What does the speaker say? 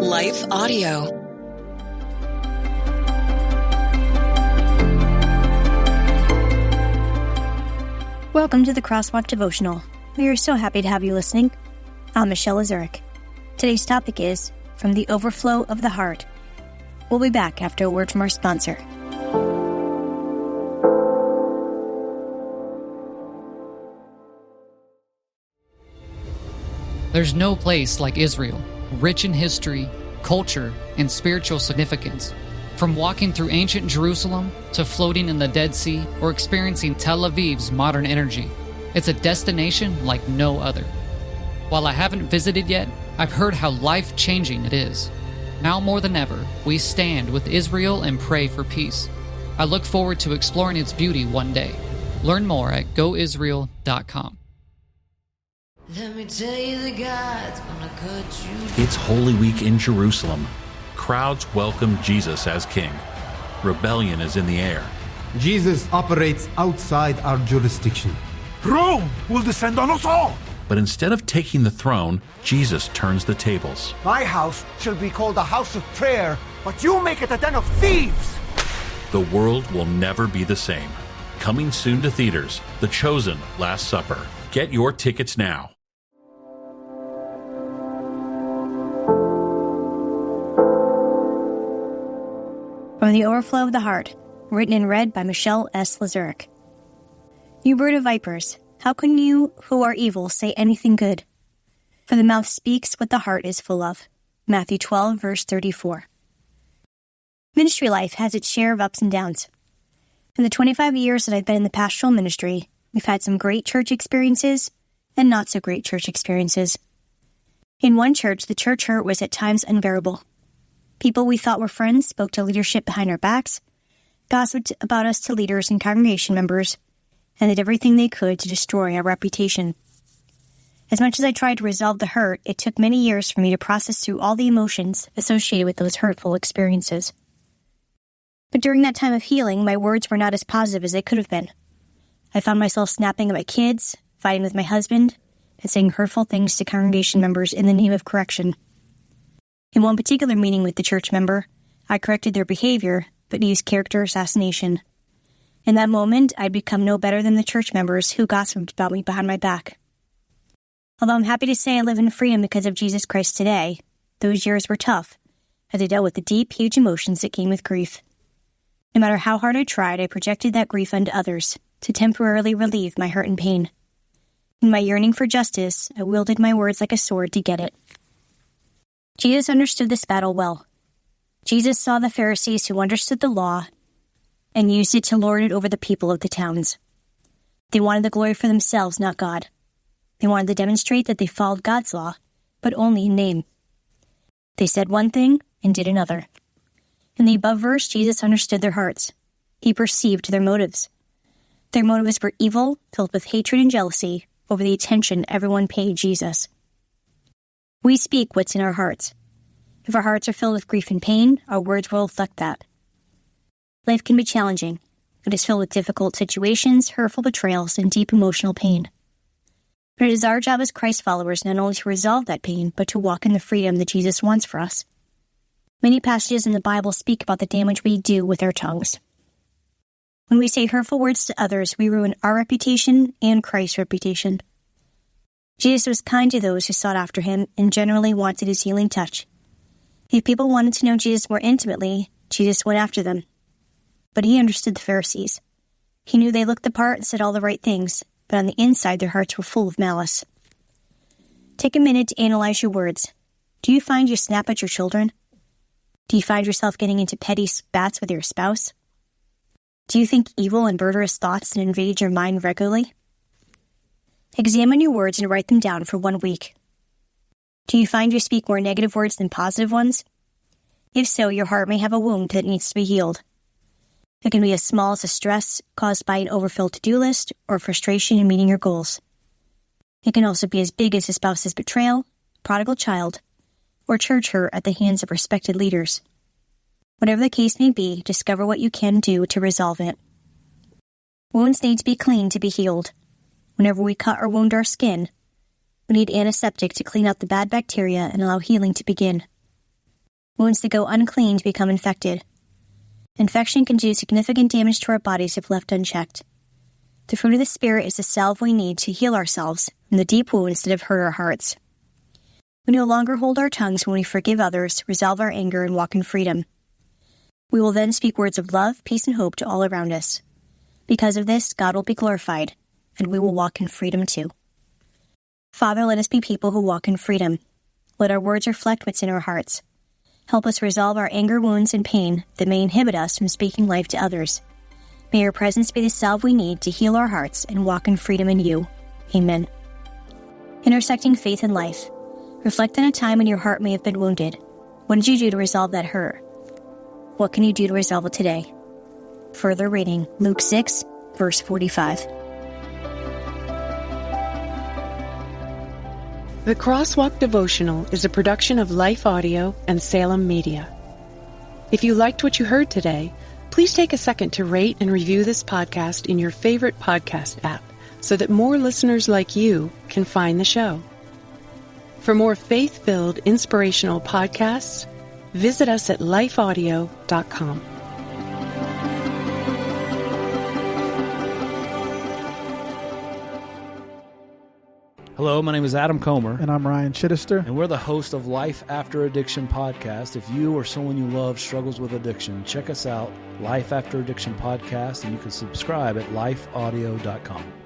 Life Audio. Welcome to the Crosswalk Devotional. We are so happy to have you listening. I'm Michelle Lazuric. Today's topic is From the Overflow of the Heart. We'll be back after a word from our sponsor. There's no place like Israel, rich in history, culture, and spiritual significance. From walking through ancient Jerusalem to floating in the Dead Sea or experiencing Tel Aviv's modern energy, it's a destination like no other. While I haven't visited yet, I've heard how life-changing it is. Now more than ever, we stand with Israel and pray for peace. I look forward to exploring its beauty one day. Learn more at goisrael.com. Let me tell you the God's gonna cut you. It's Holy Week in Jerusalem. Crowds welcome Jesus as king. Rebellion is in the air. Jesus operates outside our jurisdiction. Rome will descend on us all. But instead of taking the throne, Jesus turns the tables. My house shall be called a house of prayer, but you make it a den of thieves. The world will never be the same. Coming soon to theaters, The Chosen Last Supper. Get your tickets now. From the Overflow of the Heart, written and read by Michelle S. Lazuric. You brood of vipers, how can you who are evil say anything good? For the mouth speaks what the heart is full of. Matthew 12, verse 34. Ministry life has its share of ups and downs. In the 25 years that I've been in the pastoral ministry, we've had some great church experiences and not so great church experiences. In one church, the church hurt was at times unbearable. People we thought were friends spoke to leadership behind our backs, gossiped about us to leaders and congregation members, and did everything they could to destroy our reputation. As much as I tried to resolve the hurt, it took many years for me to process through all the emotions associated with those hurtful experiences. But during that time of healing, my words were not as positive as they could have been. I found myself snapping at my kids, fighting with my husband, and saying hurtful things to congregation members in the name of correction. In one particular meeting with the church member, I corrected their behavior, but used character assassination. In that moment, I'd become no better than the church members who gossiped about me behind my back. Although I'm happy to say I live in freedom because of Jesus Christ today, those years were tough, as I dealt with the deep, huge emotions that came with grief. No matter how hard I tried, I projected that grief onto others, to temporarily relieve my hurt and pain. In my yearning for justice, I wielded my words like a sword to get it. Jesus understood this battle well. Jesus saw the Pharisees who understood the law and used it to lord it over the people of the towns. They wanted the glory for themselves, not God. They wanted to demonstrate that they followed God's law, but only in name. They said one thing and did another. In the above verse, Jesus understood their hearts. He perceived their motives. Their motives were evil, filled with hatred and jealousy over the attention everyone paid Jesus. We speak what's in our hearts. If our hearts are filled with grief and pain, our words will reflect that. Life can be challenging. It is filled with difficult situations, hurtful betrayals, and deep emotional pain. But it is our job as Christ followers not only to resolve that pain, but to walk in the freedom that Jesus wants for us. Many passages in the Bible speak about the damage we do with our tongues. When we say hurtful words to others, we ruin our reputation and Christ's reputation. Jesus was kind to those who sought after him and generally wanted his healing touch. If people wanted to know Jesus more intimately, Jesus went after them. But he understood the Pharisees. He knew they looked the part and said all the right things, but on the inside their hearts were full of malice. Take a minute to analyze your words. Do you find you snap at your children? Do you find yourself getting into petty spats with your spouse? Do you think evil and murderous thoughts that invade your mind regularly? Examine your words and write them down for 1 week. Do you find you speak more negative words than positive ones? If so, your heart may have a wound that needs to be healed. It can be as small as a stress caused by an overfilled to-do list or frustration in meeting your goals. It can also be as big as a spouse's betrayal, prodigal child, or church hurt at the hands of respected leaders. Whatever the case may be, discover what you can do to resolve it. Wounds need to be cleaned to be healed. Whenever we cut or wound our skin, we need antiseptic to clean out the bad bacteria and allow healing to begin. wounds that go uncleaned become infected. Infection can do significant damage to our bodies if left unchecked. The fruit of the Spirit is the salve we need to heal ourselves from the deep wounds that have hurt our hearts. We no longer hold our tongues when we forgive others, resolve our anger, and walk in freedom. We will then speak words of love, peace, and hope to all around us. Because of this, God will be glorified, and we will walk in freedom too. Father, let us be people who walk in freedom. Let our words reflect what's in our hearts. Help us resolve our anger, wounds, and pain that may inhibit us from speaking life to others. May your presence be the salve we need to heal our hearts and walk in freedom in you. Amen. Intersecting faith and life. Reflect on a time when your heart may have been wounded. What did you do to resolve that hurt? What can you do to resolve it today? Further reading, Luke 6, verse 45. The Crosswalk Devotional is a production of Life Audio and Salem Media. If you liked what you heard today, please take a second to rate and review this podcast in your favorite podcast app so that more listeners like you can find the show. For more faith-filled, inspirational podcasts, visit us at lifeaudio.com. Hello, my name is Adam Comer. And I'm Ryan Chittister. And we're the host of Life After Addiction podcast. If you or someone you love struggles with addiction, check us out, Life After Addiction podcast, and you can subscribe at lifeaudio.com.